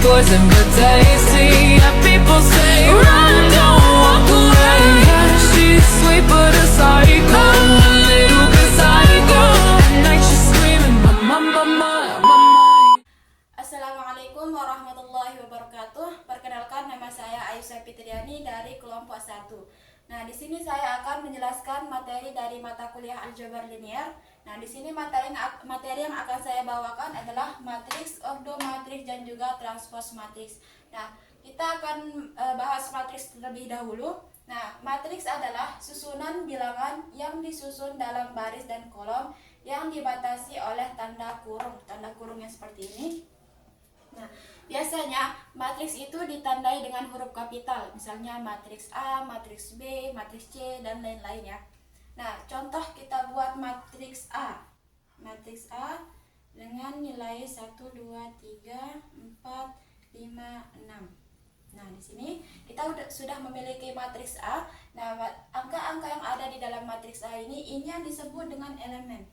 poison but tasty. Yeah, people say run, don't walk away. Yeah, she's sweet but a psycho, a little bit psycho. At night she's screaming, mama, mama, mama. Assalamualaikum warahmatullahi wabarakatuh. Perkenalkan, nama saya Aisyah Fitriani dari kelompok 1. Nah, di sini saya akan menjelaskan materi dari mata kuliah aljabar linear. Nah, di sini materi yang akan saya bawakan adalah matriks, ordo matriks, dan juga transpose matriks. Nah, kita akan bahas matriks terlebih dahulu. Nah, matriks adalah susunan bilangan yang disusun dalam baris dan kolom yang dibatasi oleh tanda kurung yang seperti ini. Nah, biasanya matriks itu ditandai dengan huruf kapital, misalnya matriks A, matriks B, matriks C, dan lain-lain ya. Nah, contoh kita buat matriks A. Matriks A dengan nilai 1, 2, 3, 4, 5, 6. Nah, di sini kita sudah memiliki matriks A. Nah, angka-angka yang ada di dalam matriks A ini yang disebut dengan elemen.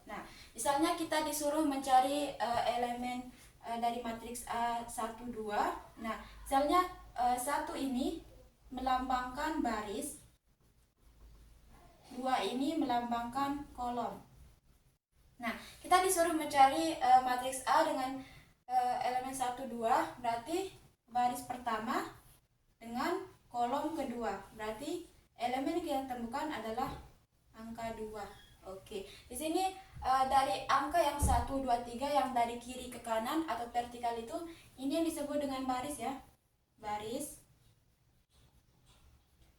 Nah, misalnya kita disuruh mencari elemen dari matriks A 1, 2. Nah, misalnya 1 ini melambangkan baris, 2 ini melambangkan kolom. Nah, kita disuruh mencari matriks A dengan elemen 1, 2, berarti baris pertama dengan kolom kedua. Berarti elemen yang kita temukan adalah angka 2. Oke, di sini dari angka yang 1, 2, 3 yang dari kiri ke kanan atau vertikal itu, ini yang disebut dengan baris ya. Baris.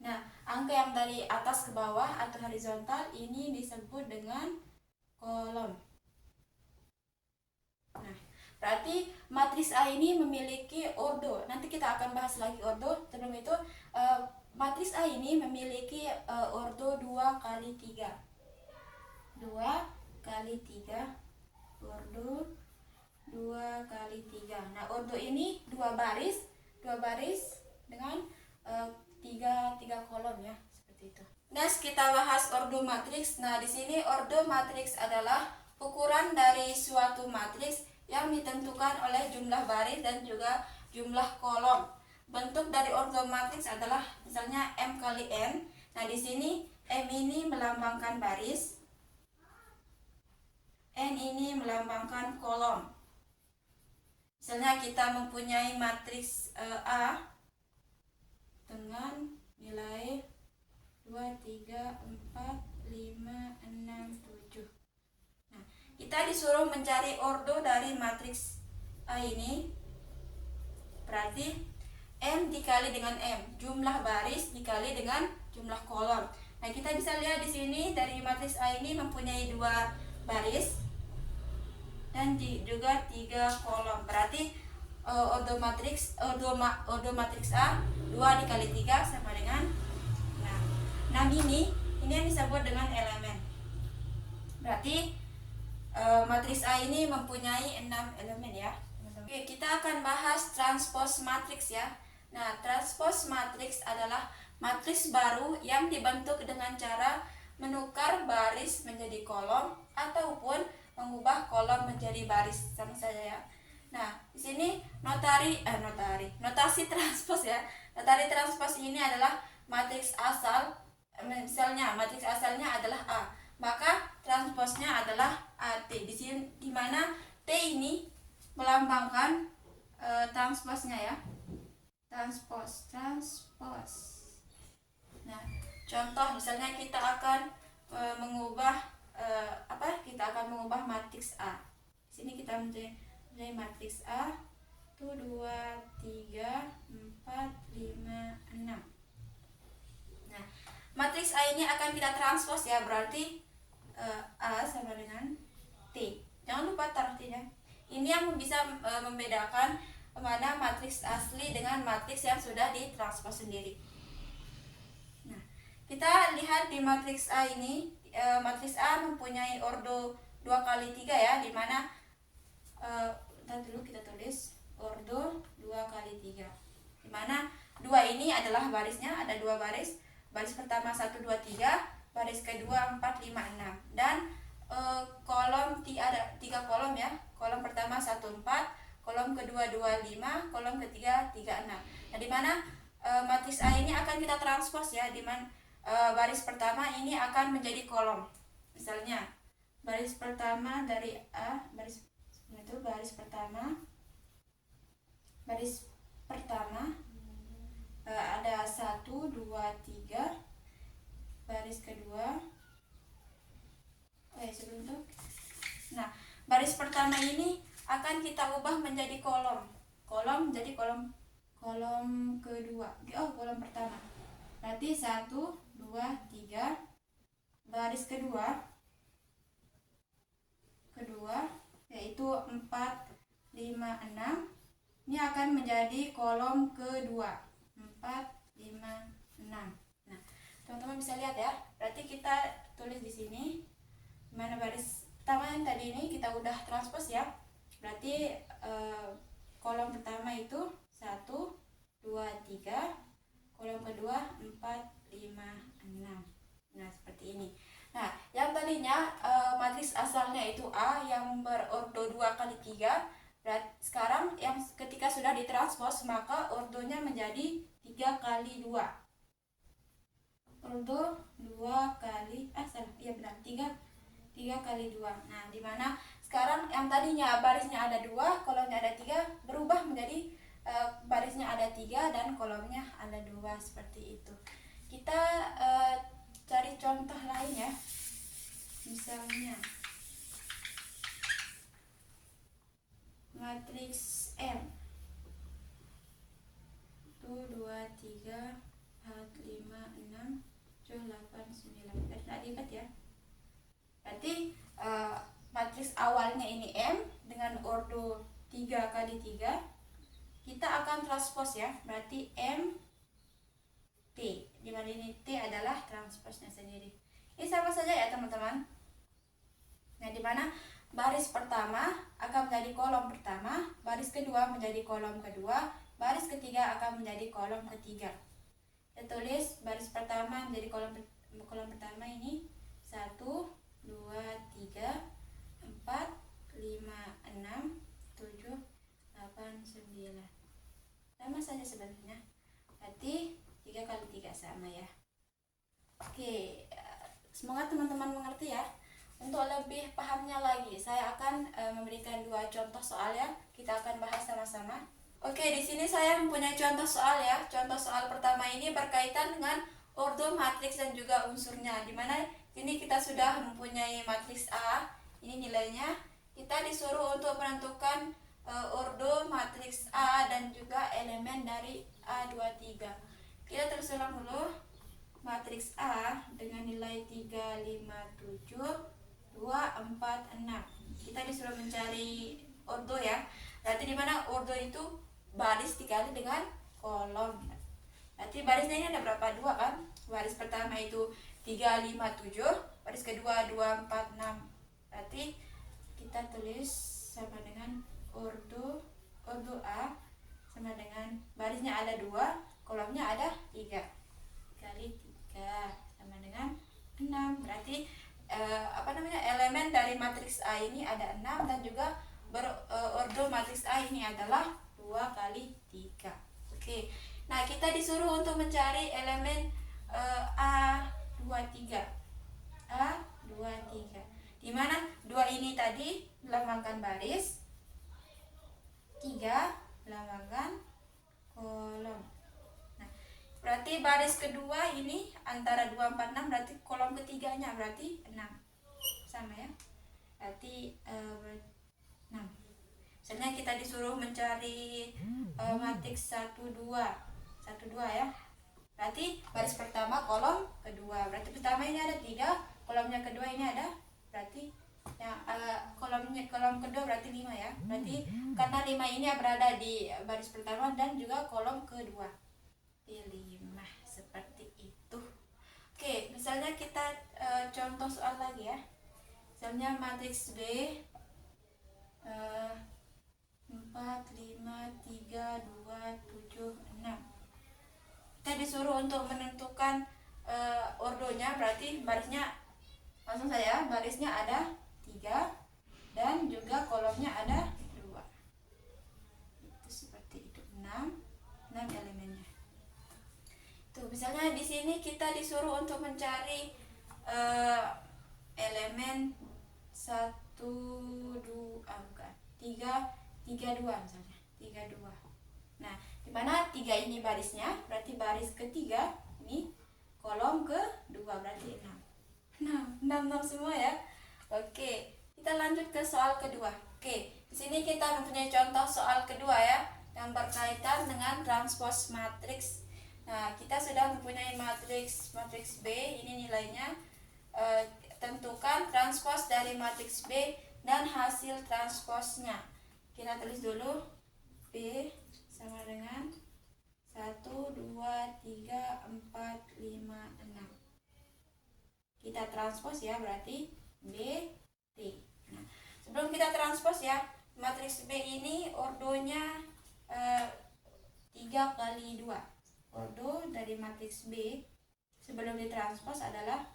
Nah, angka yang dari atas ke bawah atau horizontal ini disebut dengan kolom. Nah, berarti matriks A ini memiliki ordo. Nanti kita akan bahas lagi ordo. Sebelum itu, matriks A ini memiliki ordo 2 kali 3. 2 kali 3, ordo 2 kali 3. Nah, ordo ini dua baris dengan tiga kolom ya, seperti itu. Next, kita bahas ordo matriks. Nah, di sini ordo matriks adalah ukuran dari suatu matriks yang ditentukan oleh jumlah baris dan juga jumlah kolom. Bentuk dari ordo matriks adalah misalnya M kali N. Nah, di sini M ini melambangkan baris, N ini melambangkan kolom. Misalnya kita mempunyai matriks A dengan nilai 2, 3, 4, 5, 6, 7. Nah, kita disuruh mencari ordo dari matriks A ini. Berarti M dikali dengan M, jumlah baris dikali dengan jumlah kolom. Nah, kita bisa lihat di sini dari matriks A ini mempunyai 2 baris dan juga 3 kolom. Berarti ordo matriks A 2 dikali 3 sama dengan 6 ini yang disebut dengan elemen. Berarti matriks A ini mempunyai 6 elemen ya. Oke, kita akan bahas transpose matriks ya. Nah, transpose matriks adalah matriks baru yang dibentuk dengan cara menukar baris menjadi kolom ataupun mengubah kolom menjadi baris, sama saja ya. Nah, di sini notasi transpose ya. Notasi transpose ini adalah matriks asal. Misalnya matriks asalnya adalah A, maka transposnya adalah AT. Di sini di mana T ini melambangkan transposnya ya. Transpose. Nah, contoh misalnya kita akan mengubah matriks A. Di sini kita mempunyai matriks A itu 2, 3, 4, 5, 6. Nah, matriks A ini akan kita transpose ya, berarti A sama dengan T. Jangan lupa taruh T ya. Ini yang bisa membedakan mana matriks asli dengan matriks yang sudah ditranspose sendiri. Nah, kita lihat di matriks A ini, matriks A mempunyai ordo 2 kali 3 ya, dimana dulu kita tulis ordo 2 kali 3, dimana 2 ini adalah barisnya, ada 2 baris. Baris pertama 1, 2, 3, baris kedua 4, 5, 6, dan kolom ada 3 kolom ya. Kolom pertama 14, kolom kedua 25, kolom ketiga 36. Nah, di mana matriks A ini akan kita transpose ya, di mana baris pertama ini akan menjadi kolom. Misalnya baris pertama dari A, baris pertama ada 1, 2, 3. Baris kedua sebelum itu. Nah, baris pertama ini akan kita ubah menjadi kolom. Kolom jadi kolom kedua. Kolom pertama. Berarti 1, 2, 3. Baris kedua yaitu 4, 5, 6. Ini akan menjadi kolom kedua. 4, 5, 6. Nah, teman-teman bisa lihat ya. Berarti kita tulis di sini mana baris pertama yang tadi ini kita udah transpose ya. Berarti kolom pertama itu 1, 2, 3. Kolom kedua 4, 5, 6. Nah, seperti ini. Nah, yang tadinya matriks asalnya itu A yang berordo 2 kali 3. Sekarang yang ketika sudah ditranspos maka ordonya menjadi 3 kali 2. Ordo 2 kali 3 kali 2. Nah, dimana sekarang yang tadinya barisnya ada 2, kolomnya ada 3, berubah menjadi barisnya ada 3 dan kolomnya ada 2, seperti itu. Kita cari contoh lain ya. Misalnya matriks M 1, 2, 3, 4, 5, 6, 7, 8, 9. Tidak diikat ya. Berarti matriks awalnya ini M dengan ordo 3 kali 3. Kita akan transpose ya. Berarti M T, di mana ini T adalah transposnya sendiri. Ini sama saja ya teman-teman. Nah, di mana baris pertama akan menjadi kolom pertama, baris kedua menjadi kolom kedua, baris ketiga akan menjadi kolom ketiga. Kita tulis baris pertama menjadi kolom pertama ini 1, 2, 3, 4, 5, 6, 7, 8, 9. Sama saja sebenarnya. Berarti 3 kali 3 sama ya. Oke, semoga teman-teman mengerti ya. Untuk lebih pahamnya lagi, saya akan memberikan 2 contoh soal ya. Kita akan bahas sama-sama. Oke, di sini saya mempunyai contoh soal ya. Contoh soal pertama ini berkaitan dengan ordo matriks dan juga unsurnya. Dimana ini kita sudah mempunyai matriks A. Ini nilainya. Kita disuruh untuk menentukan ordo matriks A dan juga elemen dari A23. Kita terus ulang dulu. Matriks A dengan nilai 3, 5, 7, 2, 4, 6. Kita disuruh mencari ordo ya. Berarti di mana ordo itu baris dikali dengan kolom. Berarti barisnya ini ada berapa? 2 kan? Baris pertama itu 3, 5, 7. Baris kedua 2, 4, 6. Berarti kita tulis sama dengan ordo A sama dengan barisnya ada 2, kolomnya ada 3 kali 3 sama dengan 6. Berarti elemen dari matriks A ini ada 6 dan juga ordo matriks A ini adalah 2 kali 3. Oke. Nah, kita disuruh untuk mencari elemen A23. A23. Di mana 2 ini tadi melambangkan baris, 3 melambangkan kolom. Nah, berarti baris kedua ini antara 2, 4, 6, berarti kolom ketiganya berarti 6. Sama ya. Berarti 6. Misalnya kita disuruh mencari matriks 1, 2 ya. Berarti baris pertama kolom kedua. Berarti pertama ini ada 3, kolomnya kedua ini ada, berarti yang kolom kedua berarti 5 ya. Berarti karena 5 ini berada di baris pertama dan juga kolom kedua. 5 seperti itu. Oke, misalnya kita contoh soal lagi ya. Misalnya matriks B 4, 5, 3, 2, 7, 6. Kita disuruh untuk menentukan ordonya, berarti barisnya langsung saja, barisnya ada 3 dan juga kolomnya ada 2. Itu seperti itu, 6 elemennya. Tuh, misalnya di sini kita disuruh untuk mencari elemen 1 2 bukan 3 2 misalnya 3 2. Nah, di mana 3 ini barisnya, berarti baris ketiga ini kolom kedua berarti 6 semua ya. Oke, kita lanjut ke soal kedua. Oke, di sini kita mempunyai contoh soal kedua ya, yang berkaitan dengan transpose matriks. Nah, kita sudah mempunyai matriks B, ini nilainya. Tentukan transpose dari matriks B dan hasil transposnya. Kita tulis dulu, B sama dengan 1 2 3 4 5 6. Kita transpose ya, berarti B T. Nah, sebelum kita transpose ya, matriks B ini ordonya 3 kali 2. Ordo dari matriks B sebelum ditranspose adalah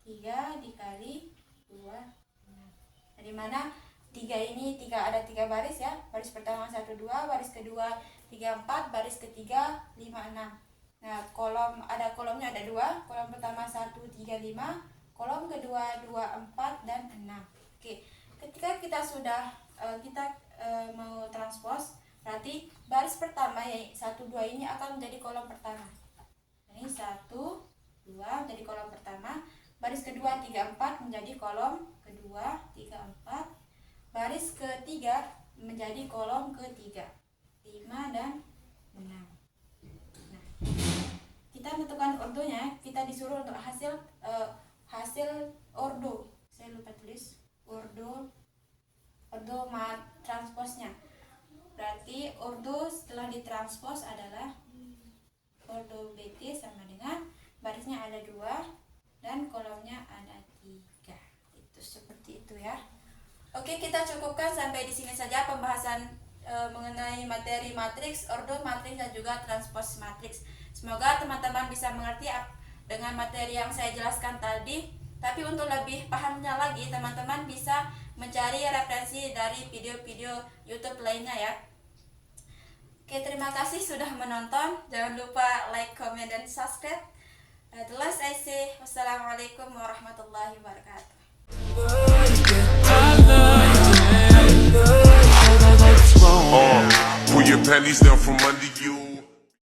3 dikali 2. Dari mana 3 ini ada 3 baris ya. Baris pertama 1 2, baris kedua 3 4, baris ketiga 5 6. Nah, kolomnya ada 2. Kolom pertama 1 3 5, kolom kedua 2 4 dan 6. Oke. Ketika kita sudah mau transpose, berarti baris pertama ya 1 2 ini akan menjadi kolom pertama. Ini 1 2 menjadi kolom pertama. Baris kedua 3 4 menjadi kolom kedua 3 4. Baris ketiga menjadi kolom ketiga 5 dan 6. Nah, kita menentukan ordonya, kita disuruh untuk hasil ordo. Saya lupa tulis ordo transposnya. Berarti ordo setelah ditranspos adalah ordo BT sama dengan barisnya ada 2 dan kolomnya ada 3. Itu seperti itu ya. Oke, kita cukupkan sampai di sini saja pembahasan mengenai materi matriks, ordo matriks dan juga transpose matriks. Semoga teman-teman bisa mengerti dengan materi yang saya jelaskan tadi. Tapi untuk lebih pahamnya lagi, teman-teman bisa mencari referensi dari video-video YouTube lainnya ya. Oke, terima kasih sudah menonton. Jangan lupa like, comment, dan subscribe. The last I say, wassalamualaikum warahmatullahi wabarakatuh. Pull your panties down from under you.